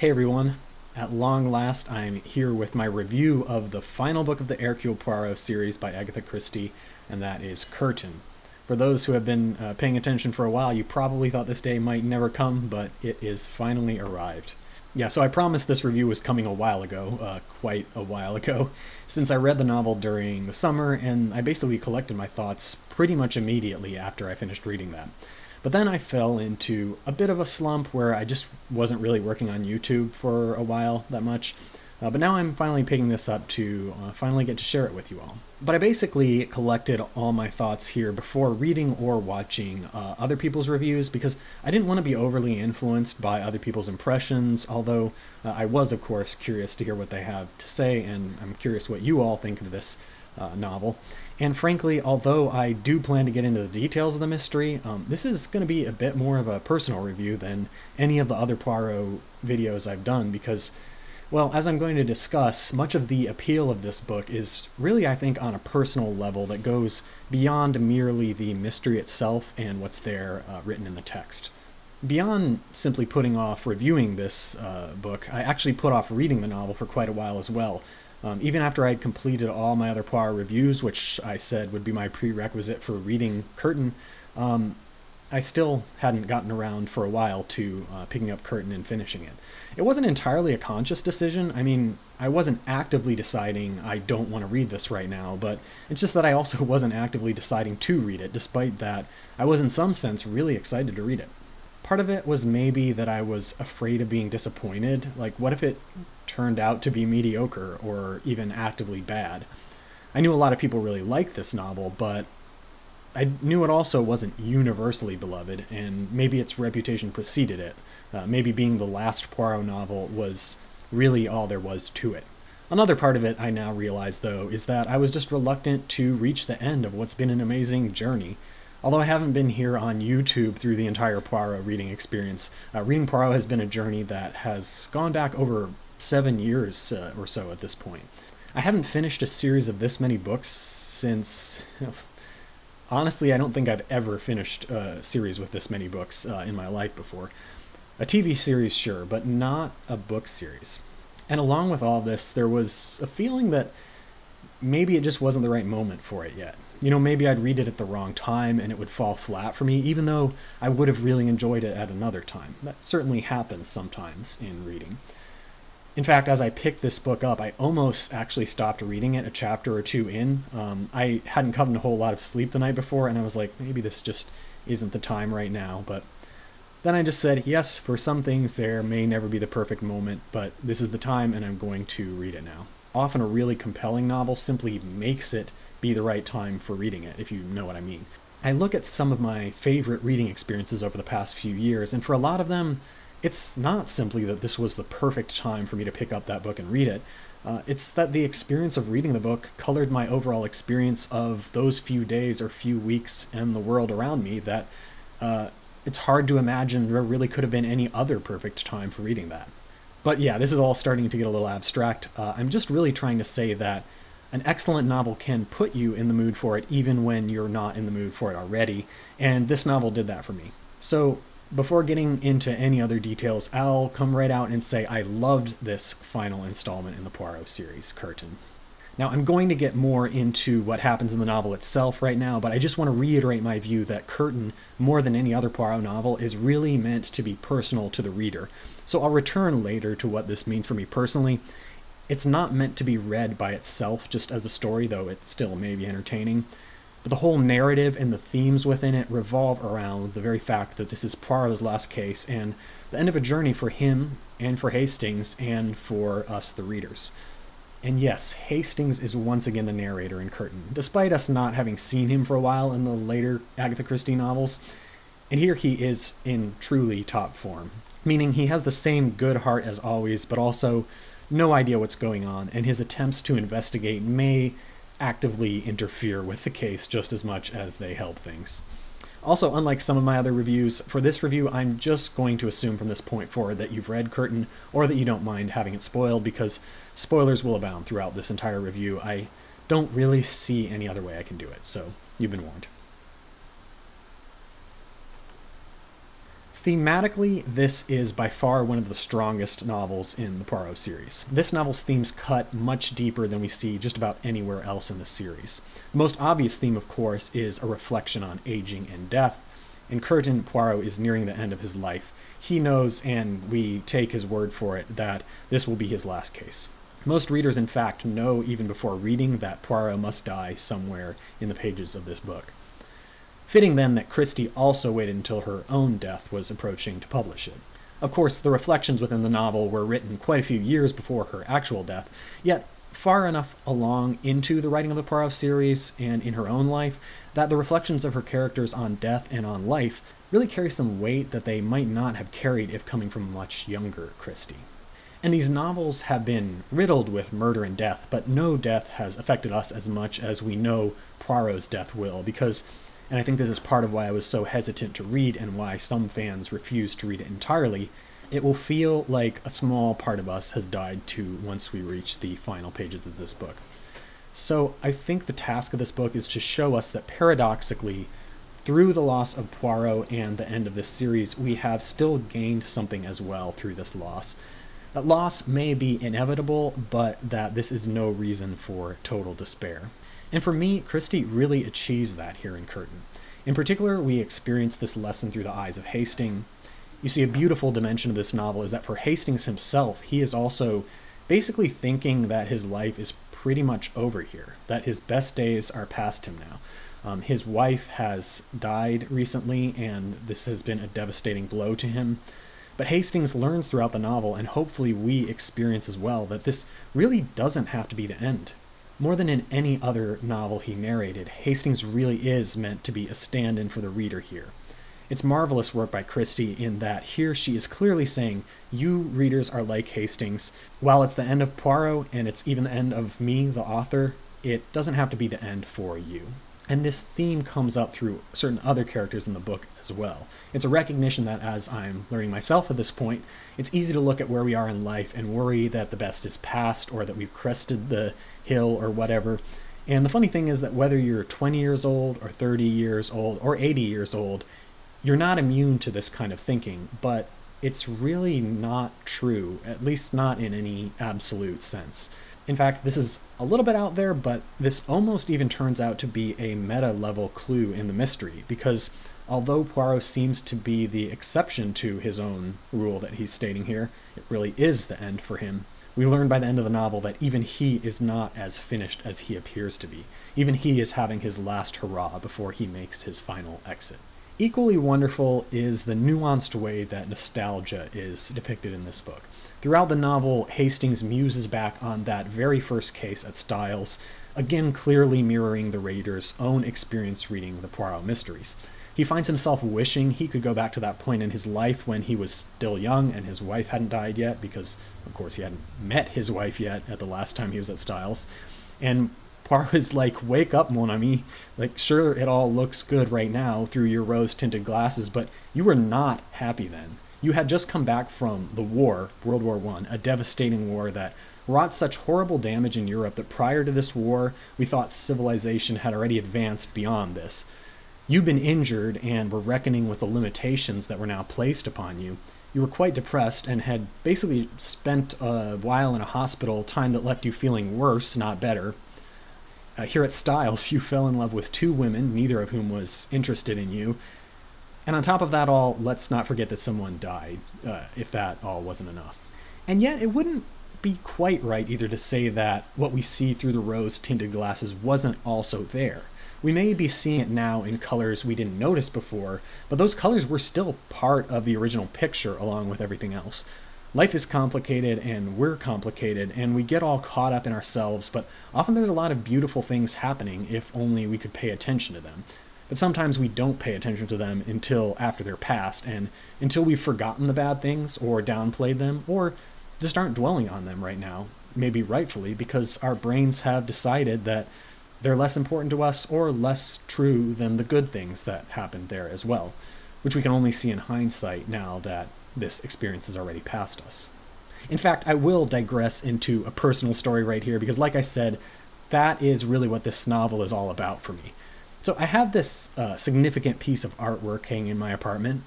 Hey everyone, at long last I'm here with my review of the final book of the Hercule Poirot series by Agatha Christie, and that is Curtain. For those who have been paying attention for a while, you probably thought this day might never come, but it is finally arrived. Yeah, so I promised this review was coming a while ago, quite a while ago, since I read the novel during the summer, and I basically collected my thoughts pretty much immediately after I finished reading that. But then I fell into a bit of a slump where I just wasn't really working on YouTube for a while that much. But now I'm finally picking this up to finally get to share it with you all. But I basically collected all my thoughts here before reading or watching other people's reviews because I didn't want to be overly influenced by other people's impressions, although I was, of course, curious to hear what they have to say, and I'm curious what you all think of this novel. And frankly, although I do plan to get into the details of the mystery, this is going to be a bit more of a personal review than any of the other Poirot videos I've done because, well, as I'm going to discuss, much of the appeal of this book is really, I think, on a personal level that goes beyond merely the mystery itself and what's there written in the text. Beyond simply putting off reviewing this book, I actually put off reading the novel for quite a while as well. Even after I had completed all my other Poirot reviews, which I said would be my prerequisite for reading Curtain, I still hadn't gotten around for a while to picking up Curtain and finishing it. It wasn't entirely a conscious decision. I mean, I wasn't actively deciding I don't want to read this right now, but it's just that I also wasn't actively deciding to read it, despite that I was in some sense really excited to read it. Part of it was maybe that I was afraid of being disappointed. Like, what if it turned out to be mediocre or even actively bad? I knew a lot of people really liked this novel, but I knew it also wasn't universally beloved, and maybe its reputation preceded it. Maybe being the last Poirot novel was really all there was to it. Another part of it I now realize, though, is that I was just reluctant to reach the end of what's been an amazing journey. Although I haven't been here on YouTube through the entire Poirot reading experience, reading Poirot has been a journey that has gone back over 7 years or so at this point. I haven't finished a series of this many books since... Honestly, I don't think I've ever finished a series with this many books in my life before. A TV series, sure, but not a book series. And along with all this, there was a feeling that maybe it just wasn't the right moment for it yet. You know, maybe I'd read it at the wrong time and it would fall flat for me, even though I would have really enjoyed it at another time. That certainly happens sometimes in reading. In fact, as I picked this book up, I almost actually stopped reading it a chapter or two in. I hadn't gotten a whole lot of sleep the night before, and I was like, maybe this just isn't the time right now. But then I just said, yes, for some things there may never be the perfect moment, but this is the time and I'm going to read it now. Often a really compelling novel simply makes it be the right time for reading it, if you know what I mean. I look at some of my favorite reading experiences over the past few years, and for a lot of them, it's not simply that this was the perfect time for me to pick up that book and read it. It's that the experience of reading the book colored my overall experience of those few days or few weeks and the world around me that it's hard to imagine there really could have been any other perfect time for reading that. But yeah, this is all starting to get a little abstract. I'm just really trying to say that an excellent novel can put you in the mood for it even when you're not in the mood for it already, and this novel did that for me. So before getting into any other details, I'll come right out and say I loved this final installment in the Poirot series, Curtain. Now, I'm going to get more into what happens in the novel itself right now, but I just want to reiterate my view that Curtain, more than any other Poirot novel, is really meant to be personal to the reader. So I'll return later to what this means for me personally. It's not meant to be read by itself just as a story, though it still may be entertaining. But the whole narrative and the themes within it revolve around the very fact that this is Poirot's last case and the end of a journey for him and for Hastings and for us, the readers. And yes, Hastings is once again the narrator in Curtain, despite us not having seen him for a while in the later Agatha Christie novels. And here he is in truly top form, meaning he has the same good heart as always, but also no idea what's going on, and his attempts to investigate may actively interfere with the case just as much as they help things. Also, unlike some of my other reviews, for this review I'm just going to assume from this point forward that you've read Curtain or that you don't mind having it spoiled, because spoilers will abound throughout this entire review. I don't really see any other way I can do it, so you've been warned. Thematically, this is by far one of the strongest novels in the Poirot series. This novel's themes cut much deeper than we see just about anywhere else in the series. The most obvious theme, of course, is a reflection on aging and death. In Curtin, Poirot is nearing the end of his life. He knows, and we take his word for it, that this will be his last case. Most readers, in fact, know even before reading that Poirot must die somewhere in the pages of this book. Fitting then that Christie also waited until her own death was approaching to publish it. Of course, the reflections within the novel were written quite a few years before her actual death, yet far enough along into the writing of the Poirot series and in her own life that the reflections of her characters on death and on life really carry some weight that they might not have carried if coming from a much younger Christie. And these novels have been riddled with murder and death, but no death has affected us as much as we know Poirot's death will, because, and I think this is part of why I was so hesitant to read and why some fans refuse to read it entirely, it will feel like a small part of us has died too once we reach the final pages of this book. So I think the task of this book is to show us that paradoxically, through the loss of Poirot and the end of this series, we have still gained something as well through this loss. That loss may be inevitable, but that this is no reason for total despair. And for me, Christie really achieves that here in Curtin. In particular, we experience this lesson through the eyes of Hastings. You see, a beautiful dimension of this novel is that for Hastings himself, he is also basically thinking that his life is pretty much over here, that his best days are past him now. His wife has died recently, and this has been a devastating blow to him. But Hastings learns throughout the novel, and hopefully we experience as well, that this really doesn't have to be the end. More than in any other novel he narrated, Hastings really is meant to be a stand-in for the reader here. It's marvelous work by Christie in that here she is clearly saying, you readers are like Hastings. While it's the end of Poirot, and it's even the end of me, the author, it doesn't have to be the end for you. And this theme comes up through certain other characters in the book as well. It's a recognition that as I'm learning myself at this point, it's easy to look at where we are in life and worry that the best is past or that we've crested the hill or whatever. And the funny thing is that whether you're 20 years old or 30 years old or 80 years old, you're not immune to this kind of thinking, but it's really not true, at least not in any absolute sense. In fact, this is a little bit out there, but this almost even turns out to be a meta-level clue in the mystery, because although Poirot seems to be the exception to his own rule that he's stating here, it really is the end for him. We learn by the end of the novel that even he is not as finished as he appears to be. Even he is having his last hurrah before he makes his final exit. Equally wonderful is the nuanced way that nostalgia is depicted in this book. Throughout the novel, Hastings muses back on that very first case at Styles, again clearly mirroring the reader's own experience reading the Poirot mysteries. He finds himself wishing he could go back to that point in his life when he was still young and his wife hadn't died yet, because, of course, he hadn't met his wife yet at the last time he was at Styles. And Poirot is like, wake up, mon ami. Like, sure, it all looks good right now through your rose-tinted glasses, but you were not happy then. You had just come back from the war, World War I, a devastating war that wrought such horrible damage in Europe that prior to this war, we thought civilization had already advanced beyond this. You'd been injured and were reckoning with the limitations that were now placed upon you. You were quite depressed and had basically spent a while in a hospital, time that left you feeling worse, not better. Here at Styles, you fell in love with two women, neither of whom was interested in you. And on top of that all, let's not forget that someone died, if that all wasn't enough. And yet, it wouldn't be quite right either to say that what we see through the rose-tinted glasses wasn't also there. We may be seeing it now in colors we didn't notice before, but those colors were still part of the original picture along with everything else. Life is complicated, and we're complicated, and we get all caught up in ourselves, but often there's a lot of beautiful things happening if only we could pay attention to them. But sometimes we don't pay attention to them until after they're past, and until we've forgotten the bad things, or downplayed them, or just aren't dwelling on them right now, maybe rightfully, because our brains have decided that they're less important to us or less true than the good things that happened there as well, which we can only see in hindsight now that this experience is already past us. In fact, I will digress into a personal story right here because, like I said, that is really what this novel is all about for me. So I have this significant piece of artwork hanging in my apartment.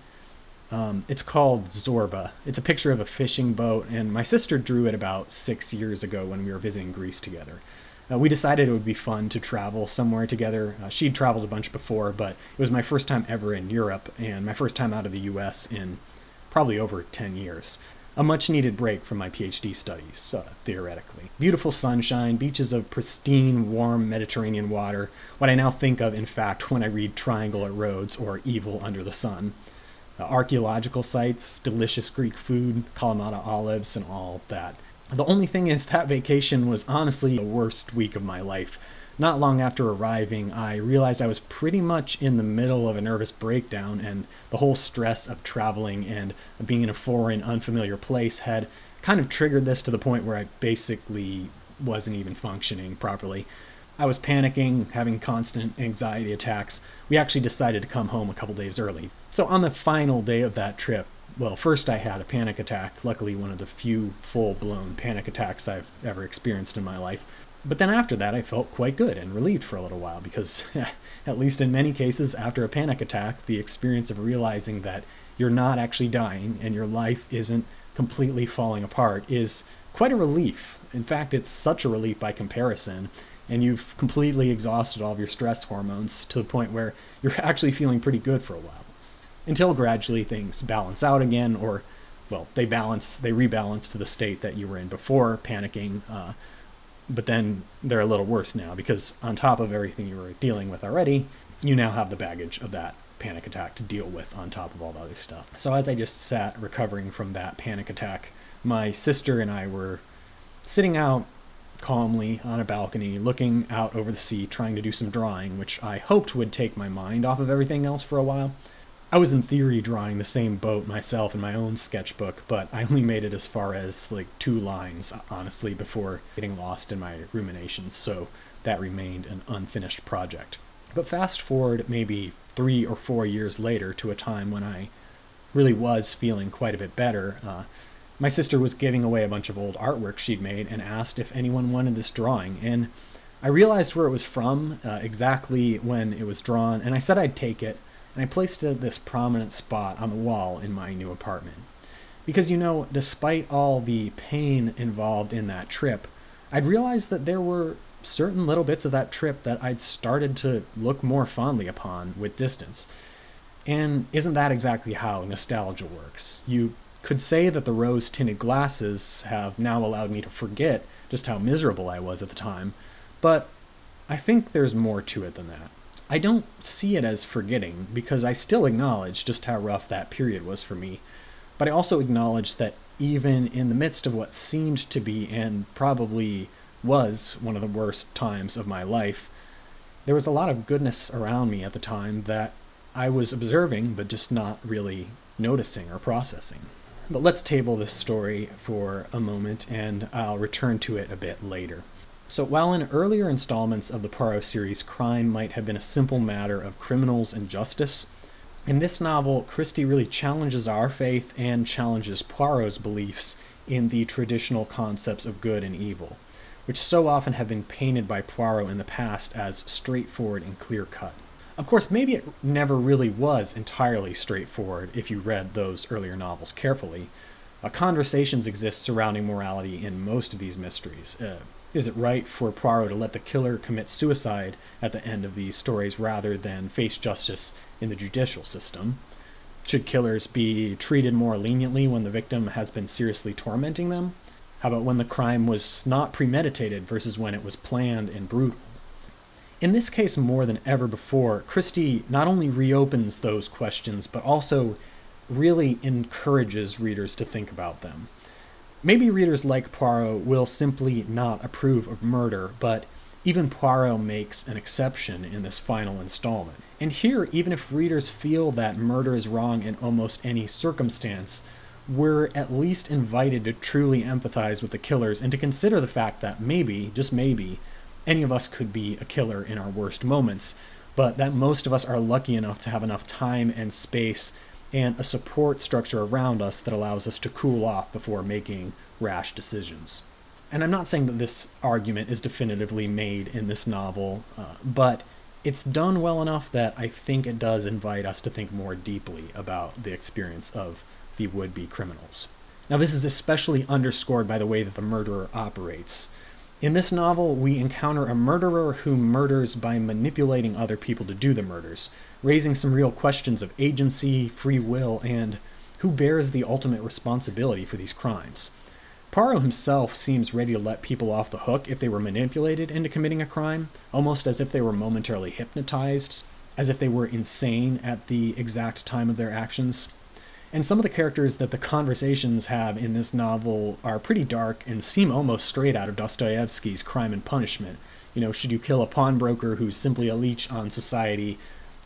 It's called Zorba. It's a picture of a fishing boat, and my sister drew it about 6 years ago when we were visiting Greece together. We decided it would be fun to travel somewhere together. She'd traveled a bunch before, but it was my first time ever in Europe, and my first time out of the US in probably over 10 years. A much-needed break from my PhD studies, theoretically. Beautiful sunshine, beaches of pristine, warm Mediterranean water, what I now think of, in fact, when I read Triangle at Rhodes or Evil Under the Sun. Archaeological sites, delicious Greek food, Kalamata olives, and all that. The only thing is that vacation was honestly the worst week of my life. Not long after arriving, I realized I was pretty much in the middle of a nervous breakdown, and the whole stress of traveling and being in a foreign, unfamiliar place had kind of triggered this to the point where I basically wasn't even functioning properly. I was panicking, having constant anxiety attacks. We actually decided to come home a couple days early. So on the final day of that trip, well, first I had a panic attack, luckily one of the few full-blown panic attacks I've ever experienced in my life. But then after that, I felt quite good and relieved for a little while because, at least in many cases, after a panic attack, the experience of realizing that you're not actually dying and your life isn't completely falling apart is quite a relief. In fact, it's such a relief by comparison, and you've completely exhausted all of your stress hormones to the point where you're actually feeling pretty good for a while. Until gradually things balance out again, or, well, they rebalance to the state that you were in before panicking, but then they're a little worse now because on top of everything you were dealing with already, you now have the baggage of that panic attack to deal with on top of all the other stuff. So as I just sat recovering from that panic attack, my sister and I were sitting out calmly on a balcony, looking out over the sea, trying to do some drawing, which I hoped would take my mind off of everything else for a while. I was in theory drawing the same boat myself in my own sketchbook, but I only made it as far as like 2 lines, honestly, before getting lost in my ruminations, so that remained an unfinished project. But fast forward maybe 3 or 4 years later to a time when I really was feeling quite a bit better. My sister was giving away a bunch of old artwork she'd made and asked if anyone wanted this drawing, and I realized where it was from, exactly when it was drawn, and I said I'd take it. And I placed it at this prominent spot on the wall in my new apartment. Because, despite all the pain involved in that trip, I'd realized that there were certain little bits of that trip that I'd started to look more fondly upon with distance. And isn't that exactly how nostalgia works? You could say that the rose-tinted glasses have now allowed me to forget just how miserable I was at the time, but I think there's more to it than that. I don't see it as forgetting, because I still acknowledge just how rough that period was for me, but I also acknowledge that even in the midst of what seemed to be, and probably was, one of the worst times of my life, there was a lot of goodness around me at the time that I was observing, but just not really noticing or processing. But let's table this story for a moment, and I'll return to it a bit later. So while in earlier installments of the Poirot series, crime might have been a simple matter of criminals and justice, in this novel, Christie really challenges our faith and challenges Poirot's beliefs in the traditional concepts of good and evil, which so often have been painted by Poirot in the past as straightforward and clear-cut. Of course, maybe it never really was entirely straightforward if you read those earlier novels carefully. Conversations exist surrounding morality in most of these mysteries. Is it right for Poirot to let the killer commit suicide at the end of these stories rather than face justice in the judicial system? Should killers be treated more leniently when the victim has been seriously tormenting them? How about when the crime was not premeditated versus when it was planned and brutal? In this case, more than ever before, Christie not only reopens those questions, but also really encourages readers to think about them. Maybe readers like Poirot will simply not approve of murder, but even Poirot makes an exception in this final installment. And here, even if readers feel that murder is wrong in almost any circumstance, we're at least invited to truly empathize with the killers and to consider the fact that maybe, just maybe, any of us could be a killer in our worst moments, but that most of us are lucky enough to have enough time and space and a support structure around us that allows us to cool off before making rash decisions. And I'm not saying that this argument is definitively made in this novel, but it's done well enough that I think it does invite us to think more deeply about the experience of the would-be criminals. Now, this is especially underscored by the way that the murderer operates. In this novel, we encounter a murderer who murders by manipulating other people to do the murders, raising some real questions of agency, free will, and who bears the ultimate responsibility for these crimes. Poirot himself seems ready to let people off the hook if they were manipulated into committing a crime, almost as if they were momentarily hypnotized, as if they were insane at the exact time of their actions. And some of the characters that the conversations have in this novel are pretty dark and seem almost straight out of Dostoevsky's Crime and Punishment. You know, should you kill a pawnbroker who's simply a leech on society?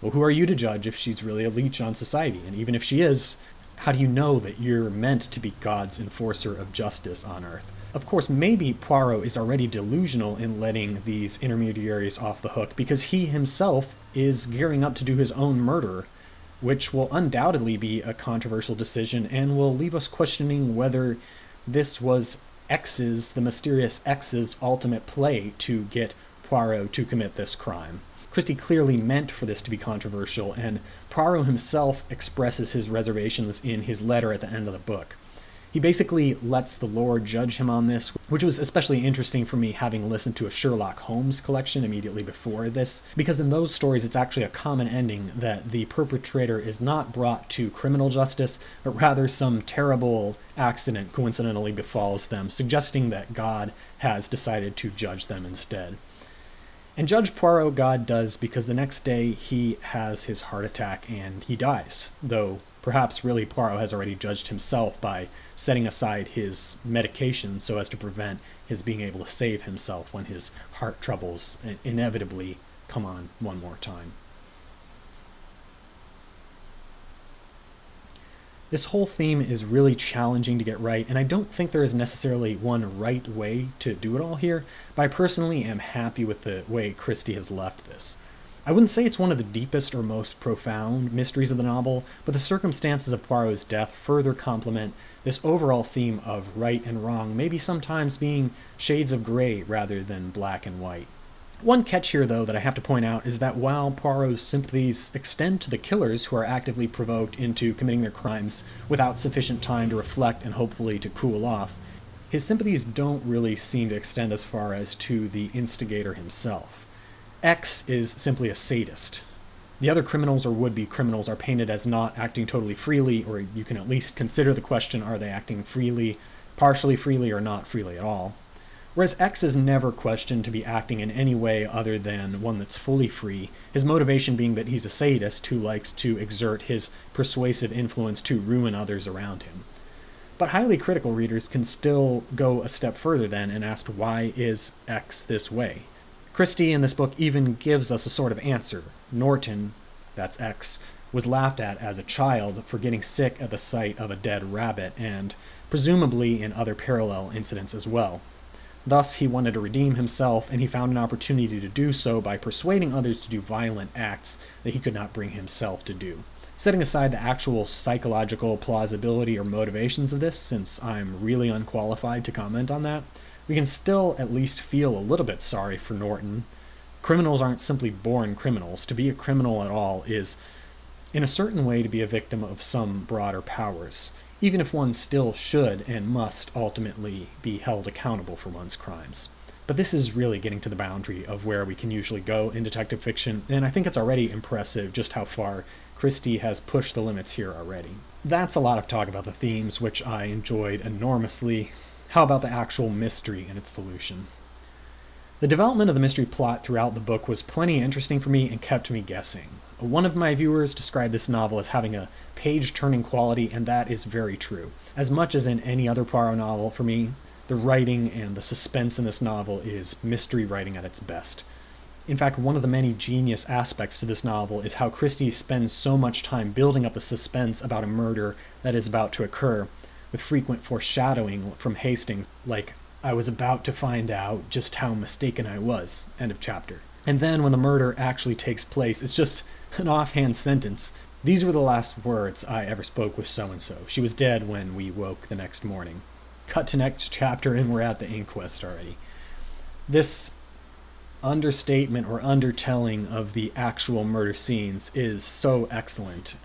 Well, who are you to judge if she's really a leech on society? And even if she is, how do you know that you're meant to be God's enforcer of justice on Earth? Of course, maybe Poirot is already delusional in letting these intermediaries off the hook because he himself is gearing up to do his own murder, which will undoubtedly be a controversial decision and will leave us questioning whether this was the mysterious X's ultimate play to get Poirot to commit this crime. Christie clearly meant for this to be controversial, and Poirot himself expresses his reservations in his letter at the end of the book. He basically lets the Lord judge him on this, which was especially interesting for me having listened to a Sherlock Holmes collection immediately before this, because in those stories it's actually a common ending that the perpetrator is not brought to criminal justice, but rather some terrible accident coincidentally befalls them, suggesting that God has decided to judge them instead. And Judge Poirot God does, because the next day he has his heart attack and he dies, though perhaps really Poirot has already judged himself by setting aside his medication so as to prevent his being able to save himself when his heart troubles inevitably come on one more time. This whole theme is really challenging to get right, and I don't think there is necessarily one right way to do it all here, but I personally am happy with the way Christie has left this. I wouldn't say it's one of the deepest or most profound mysteries of the novel, but the circumstances of Poirot's death further complement this overall theme of right and wrong, maybe sometimes being shades of gray rather than black and white. One catch here, though, that I have to point out is that while Poirot's sympathies extend to the killers who are actively provoked into committing their crimes without sufficient time to reflect and hopefully to cool off, his sympathies don't really seem to extend as far as to the instigator himself. X is simply a sadist. The other criminals or would-be criminals are painted as not acting totally freely, or you can at least consider the question, are they acting freely, partially freely, or not freely at all? Whereas X is never questioned to be acting in any way other than one that's fully free, his motivation being that he's a sadist who likes to exert his persuasive influence to ruin others around him. But highly critical readers can still go a step further then and ask, why is X this way? Christie in this book even gives us a sort of answer. Norton, that's X, was laughed at as a child for getting sick at the sight of a dead rabbit, and presumably in other parallel incidents as well. Thus, he wanted to redeem himself, and he found an opportunity to do so by persuading others to do violent acts that he could not bring himself to do. Setting aside the actual psychological plausibility or motivations of this, since I'm really unqualified to comment on that, we can still at least feel a little bit sorry for Norton. Criminals aren't simply born criminals. To be a criminal at all is, in a certain way, to be a victim of some broader powers, even if one still should and must ultimately be held accountable for one's crimes. But this is really getting to the boundary of where we can usually go in detective fiction, and I think it's already impressive just how far Christie has pushed the limits here already. That's a lot of talk about the themes, which I enjoyed enormously. How about the actual mystery and its solution? The development of the mystery plot throughout the book was plenty interesting for me and kept me guessing. One of my viewers described this novel as having a page-turning quality, and that is very true. As much as in any other Poirot novel, for me, the writing and the suspense in this novel is mystery writing at its best. In fact, one of the many genius aspects to this novel is how Christie spends so much time building up the suspense about a murder that is about to occur, with frequent foreshadowing from Hastings, like, I was about to find out just how mistaken I was, end of chapter. And then when the murder actually takes place, it's just an offhand sentence. These were the last words I ever spoke with so-and-so. She was dead when we woke the next morning. Cut to next chapter and we're at the inquest already. This understatement or undertelling of the actual murder scenes is so excellent.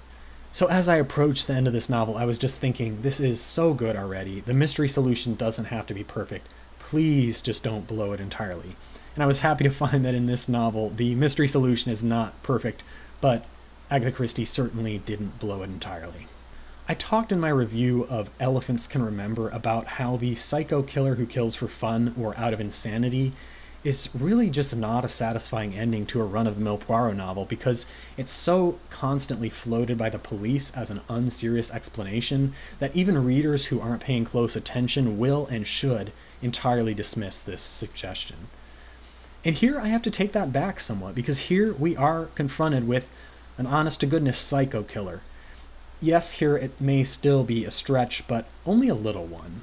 So as I approached the end of this novel, I was just thinking, this is so good already. The mystery solution doesn't have to be perfect. Please just don't blow it entirely. And I was happy to find that in this novel, the mystery solution is not perfect, but Agatha Christie certainly didn't blow it entirely. I talked in my review of Elephants Can Remember about how the psycho killer who kills for fun or out of insanity is really just not a satisfying ending to a run-of-the-mill Poirot novel because it's so constantly floated by the police as an unserious explanation that even readers who aren't paying close attention will and should entirely dismiss this suggestion. And here I have to take that back somewhat, because here we are confronted with an honest-to-goodness psycho killer. Yes, here it may still be a stretch, but only a little one.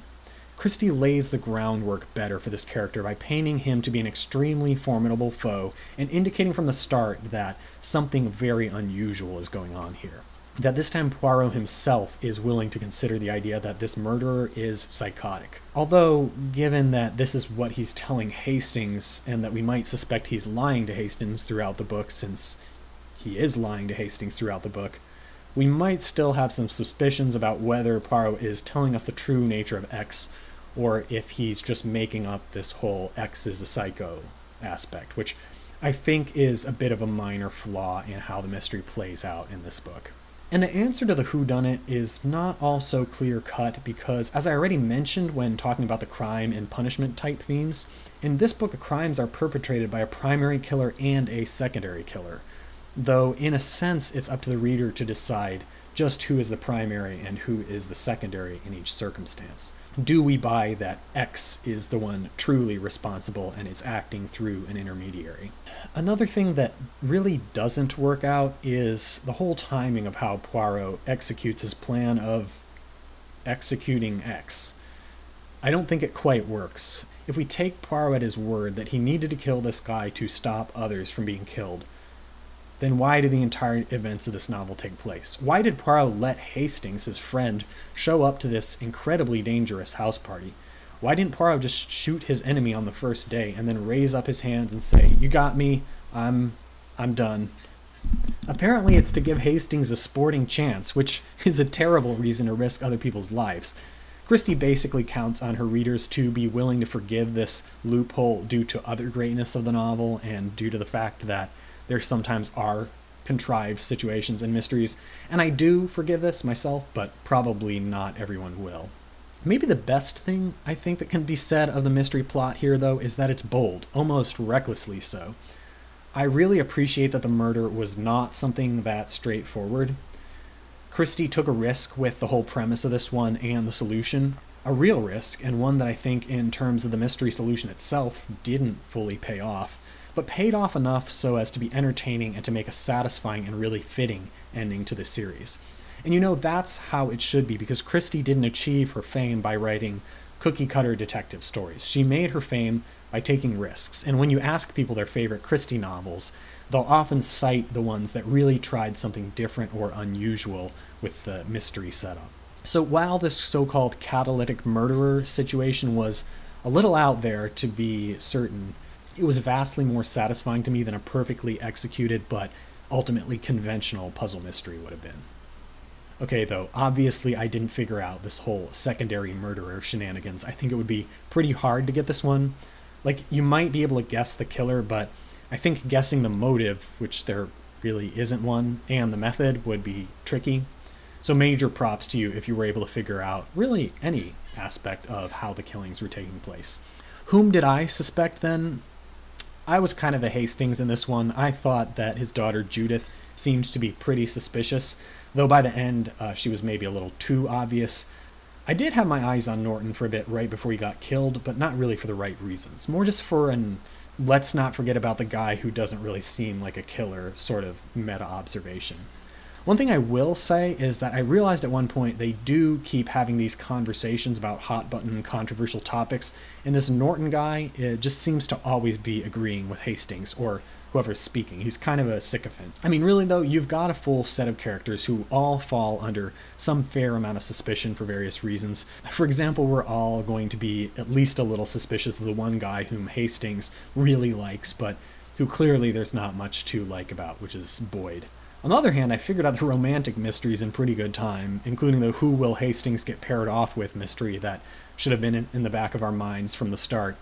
Christie lays the groundwork better for this character by painting him to be an extremely formidable foe and indicating from the start that something very unusual is going on here. That this time Poirot himself is willing to consider the idea that this murderer is psychotic. Although, given that this is what he's telling Hastings, and that we might suspect he's lying to Hastings throughout the book, since he is lying to Hastings throughout the book, we might still have some suspicions about whether Poirot is telling us the true nature of X, or if he's just making up this whole X is a psycho aspect, which I think is a bit of a minor flaw in how the mystery plays out in this book. And the answer to the whodunit is not also clear-cut because, as I already mentioned when talking about the crime and punishment type themes, in this book the crimes are perpetrated by a primary killer and a secondary killer, though in a sense it's up to the reader to decide just who is the primary and who is the secondary in each circumstance. Do we buy that X is the one truly responsible and is acting through an intermediary? Another thing that really doesn't work out is the whole timing of how Poirot executes his plan of executing X. I don't think it quite works. If we take Poirot at his word that he needed to kill this guy to stop others from being killed, then why do the entire events of this novel take place? Why did Poirot let Hastings, his friend, show up to this incredibly dangerous house party? Why didn't Poirot just shoot his enemy on the first day and then raise up his hands and say, "You got me, I'm done"? Apparently it's to give Hastings a sporting chance, which is a terrible reason to risk other people's lives. Christie basically counts on her readers to be willing to forgive this loophole due to other greatness of the novel and due to the fact that there sometimes are contrived situations and mysteries, and I do forgive this myself, but probably not everyone will. Maybe the best thing I think that can be said of the mystery plot here, though, is that it's bold, almost recklessly so. I really appreciate that the murder was not something that straightforward. Christie took a risk with the whole premise of this one and the solution, a real risk, and one that I think in terms of the mystery solution itself didn't fully pay off, but paid off enough so as to be entertaining and to make a satisfying and really fitting ending to the series. And you know, that's how it should be, because Christie didn't achieve her fame by writing cookie-cutter detective stories. She made her fame by taking risks, and when you ask people their favorite Christie novels, they'll often cite the ones that really tried something different or unusual with the mystery setup. So while this so-called catalytic murderer situation was a little out there to be certain, it was vastly more satisfying to me than a perfectly executed but ultimately conventional puzzle mystery would have been. Okay, though, obviously I didn't figure out this whole secondary murderer shenanigans. I think it would be pretty hard to get this one. Like, you might be able to guess the killer, but I think guessing the motive, which there really isn't one, and the method would be tricky. So major props to you if you were able to figure out really any aspect of how the killings were taking place. Whom did I suspect then? I was kind of a Hastings in this one. I thought that his daughter Judith seemed to be pretty suspicious, though by the end she was maybe a little too obvious. I did have my eyes on Norton for a bit right before he got killed, but not really for the right reasons. More just for an let's not forget about the guy who doesn't really seem like a killer sort of meta-observation. One thing I will say is that I realized at one point they do keep having these conversations about hot-button controversial topics, and this Norton guy just seems to always be agreeing with Hastings, or whoever's speaking. He's kind of a sycophant. I mean, really, though, you've got a full set of characters who all fall under some fair amount of suspicion for various reasons. For example, we're all going to be at least a little suspicious of the one guy whom Hastings really likes, but who clearly there's not much to like about, which is Boyd. On the other hand, I figured out the romantic mysteries in pretty good time, including the who will Hastings get paired off with mystery that should have been in the back of our minds from the start.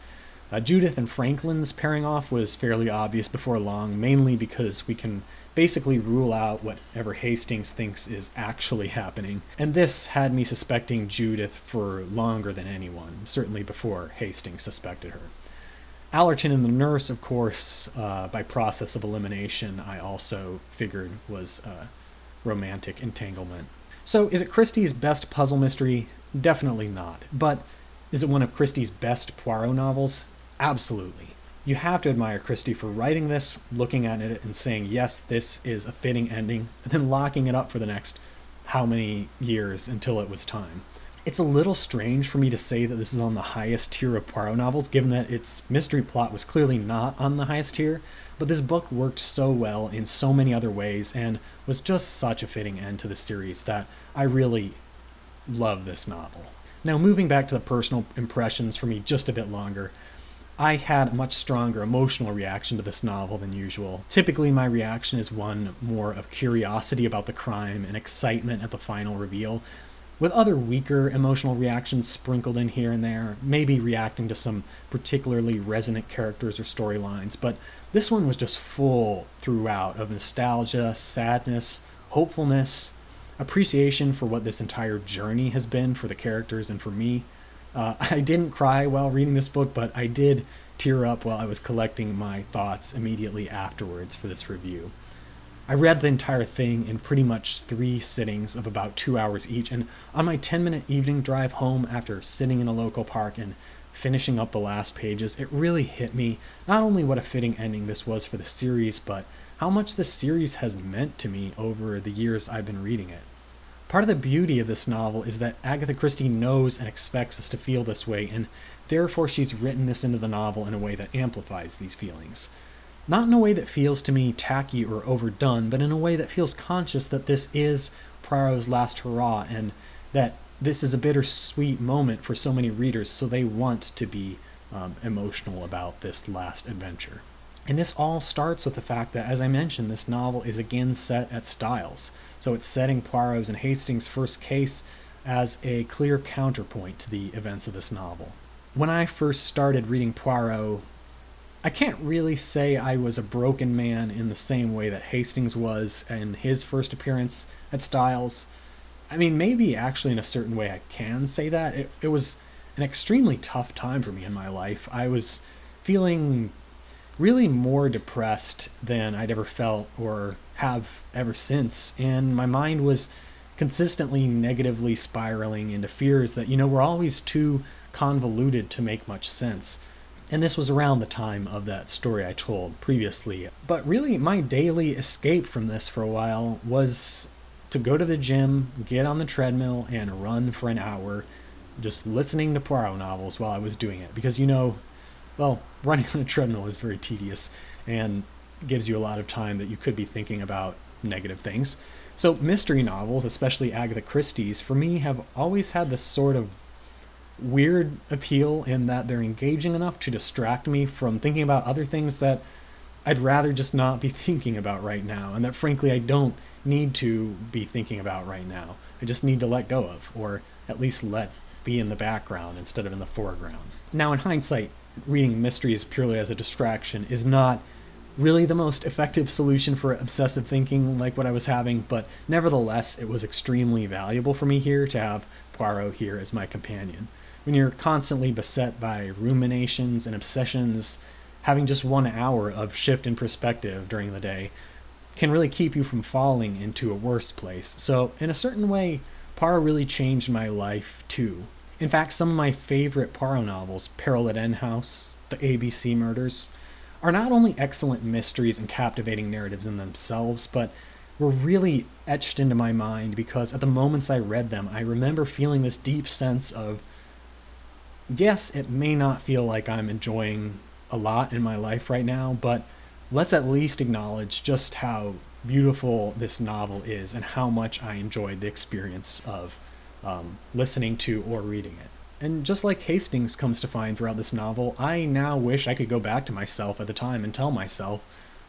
Judith and Franklin's pairing off was fairly obvious before long, mainly because we can basically rule out whatever Hastings thinks is actually happening. And this had me suspecting Judith for longer than anyone, certainly before Hastings suspected her. Allerton and the nurse, of course, by process of elimination, I also figured was a romantic entanglement. So is it Christie's best puzzle mystery? Definitely not. But is it one of Christie's best Poirot novels? Absolutely. You have to admire Christie for writing this, looking at it and saying, yes, this is a fitting ending, and then locking it up for the next how many years until it was time. It's a little strange for me to say that this is on the highest tier of Poirot novels, given that its mystery plot was clearly not on the highest tier, but this book worked so well in so many other ways and was just such a fitting end to the series that I really love this novel. Now, moving back to the personal impressions for me just a bit longer, I had a much stronger emotional reaction to this novel than usual. Typically, my reaction is one more of curiosity about the crime and excitement at the final reveal, with other weaker emotional reactions sprinkled in here and there, maybe reacting to some particularly resonant characters or storylines, but this one was just full throughout of nostalgia, sadness, hopefulness, appreciation for what this entire journey has been for the characters and for me. I didn't cry while reading this book, but I did tear up while I was collecting my thoughts immediately afterwards for this review. I read the entire thing in pretty much 3 sittings of about 2 hours each, and on my 10-minute evening drive home after sitting in a local park and finishing up the last pages, it really hit me not only what a fitting ending this was for the series, but how much the series has meant to me over the years I've been reading it. Part of the beauty of this novel is that Agatha Christie knows and expects us to feel this way, and therefore she's written this into the novel in a way that amplifies these feelings. Not in a way that feels to me tacky or overdone, but in a way that feels conscious that this is Poirot's last hurrah, and that this is a bittersweet moment for so many readers, so they want to be emotional about this last adventure. And this all starts with the fact that, as I mentioned, this novel is again set at Styles. So it's setting Poirot's and Hastings' first case as a clear counterpoint to the events of this novel. When I first started reading Poirot, I can't really say I was a broken man in the same way that Hastings was in his first appearance at Styles. I mean, maybe actually in a certain way I can say that. It was an extremely tough time for me in my life. I was feeling really more depressed than I'd ever felt or have ever since, and my mind was consistently negatively spiraling into fears that, were always too convoluted to make much sense. And this was around the time of that story I told previously. But really, my daily escape from this for a while was to go to the gym, get on the treadmill, and run for an hour, just listening to Poirot novels while I was doing it. Because, running on a treadmill is very tedious and gives you a lot of time that you could be thinking about negative things. So mystery novels, especially Agatha Christie's, for me have always had this sort of weird appeal in that they're engaging enough to distract me from thinking about other things that I'd rather just not be thinking about right now, and that frankly I don't need to be thinking about right now. I just need to let go of, or at least let be in the background instead of in the foreground. Now, in hindsight, reading mysteries purely as a distraction is not really the most effective solution for obsessive thinking like what I was having, but nevertheless it was extremely valuable for me here to have Poirot here as my companion. When you're constantly beset by ruminations and obsessions, having just 1 hour of shift in perspective during the day can really keep you from falling into a worse place. So in a certain way, Poirot really changed my life too. In fact, some of my favorite Poirot novels, Peril at End House, The ABC Murders, are not only excellent mysteries and captivating narratives in themselves, but were really etched into my mind because at the moments I read them, I remember feeling this deep sense of, yes, it may not feel like I'm enjoying a lot in my life right now, but let's at least acknowledge just how beautiful this novel is and how much I enjoyed the experience of listening to or reading it. And just like Hastings comes to find throughout this novel, I now wish I could go back to myself at the time and tell myself,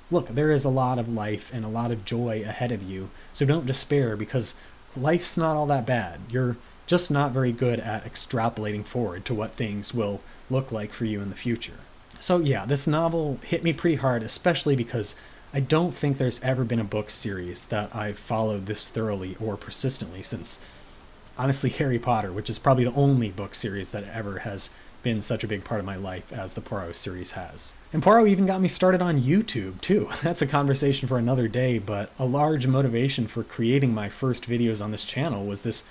look, there is a lot of life and a lot of joy ahead of you, so don't despair, because life's not all that bad. You're just not very good at extrapolating forward to what things will look like for you in the future. So yeah, this novel hit me pretty hard, especially because I don't think there's ever been a book series that I've followed this thoroughly or persistently since, honestly, Harry Potter, which is probably the only book series that ever has been such a big part of my life as the Poirot series has. And Poirot even got me started on YouTube, too. That's a conversation for another day, but a large motivation for creating my first videos on this channel was this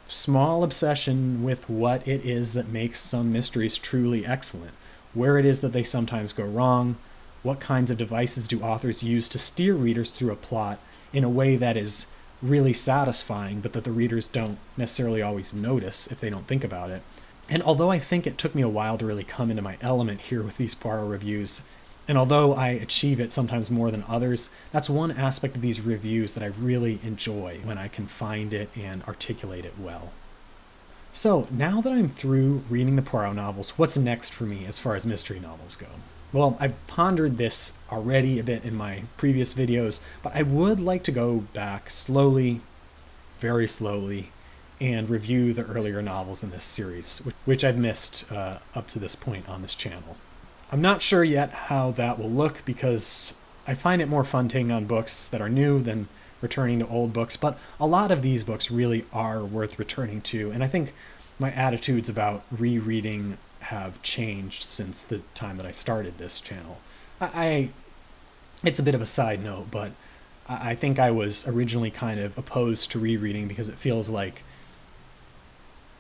small obsession with what it is that makes some mysteries truly excellent, where it is that they sometimes go wrong, what kinds of devices do authors use to steer readers through a plot in a way that is really satisfying, but that the readers don't necessarily always notice if they don't think about it. And although I think it took me a while to really come into my element here with these Poirot reviews, and although I achieve it sometimes more than others, that's one aspect of these reviews that I really enjoy, when I can find it and articulate it well. So now that I'm through reading the Poirot novels, what's next for me as far as mystery novels go? Well, I've pondered this already a bit in my previous videos, but I would like to go back slowly, very slowly, and review the earlier novels in this series, which I've missed up to this point on this channel. I'm not sure yet how that will look, because I find it more fun taking on books that are new than returning to old books, but a lot of these books really are worth returning to, and I think my attitudes about rereading have changed since the time that I started this channel. It's a bit of a side note, but I think I was originally kind of opposed to rereading because it feels like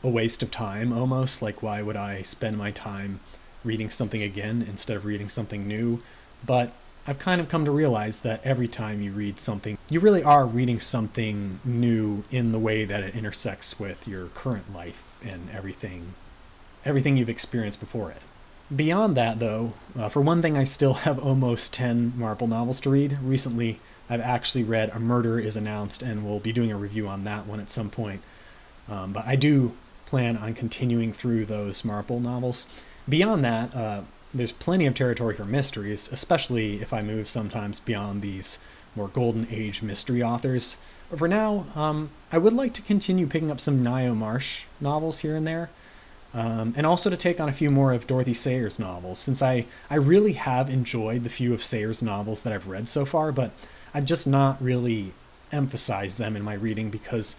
a waste of time almost. Like, why would I spend my time reading something again instead of reading something new? But I've kind of come to realize that every time you read something, you really are reading something new in the way that it intersects with your current life and everything you've experienced before it. Beyond that, though, for one thing, I still have almost 10 Marple novels to read. Recently, I've actually read A Murder is Announced, and we'll be doing a review on that one at some point. But I do plan on continuing through those Marple novels. Beyond that, there's plenty of territory for mysteries, especially if I move sometimes beyond these more golden age mystery authors. But for now, I would like to continue picking up some Ngaio Marsh novels here and there, and also to take on a few more of Dorothy Sayers novels, since I really have enjoyed the few of Sayers novels that I've read so far, but I've just not really emphasized them in my reading because,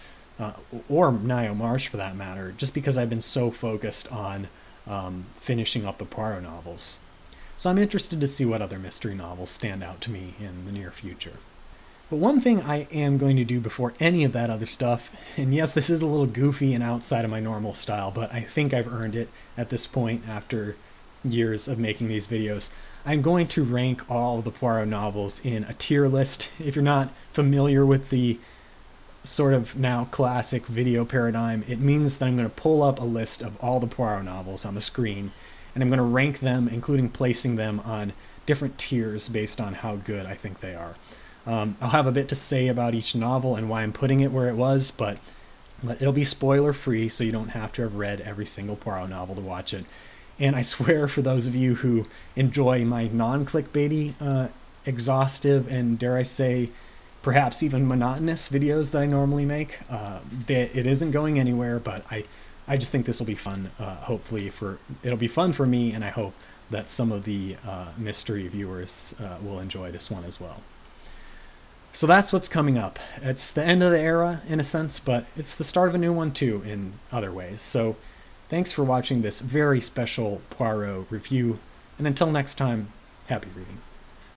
or Ngaio Marsh for that matter, just because I've been so focused on finishing up the Poirot novels. So I'm interested to see what other mystery novels stand out to me in the near future. But one thing I am going to do before any of that other stuff, and yes, this is a little goofy and outside of my normal style, but I think I've earned it at this point after years of making these videos, I'm going to rank all of the Poirot novels in a tier list. If you're not familiar with the sort of now classic video paradigm, it means that I'm going to pull up a list of all the Poirot novels on the screen, and I'm going to rank them, including placing them on different tiers based on how good I think they are. I'll have a bit to say about each novel and why I'm putting it where it was, but it'll be spoiler free, so you don't have to have read every single Poirot novel to watch it. And I swear, for those of you who enjoy my non-clickbaity, exhaustive, and dare I say, perhaps even monotonous videos that I normally make, it isn't going anywhere, but I just think this will be fun. Hopefully, it'll be fun for me, and I hope that some of the mystery viewers will enjoy this one as well. So that's what's coming up. It's the end of the era, in a sense, but it's the start of a new one, too, in other ways. So thanks for watching this very special Poirot review, and until next time, happy reading.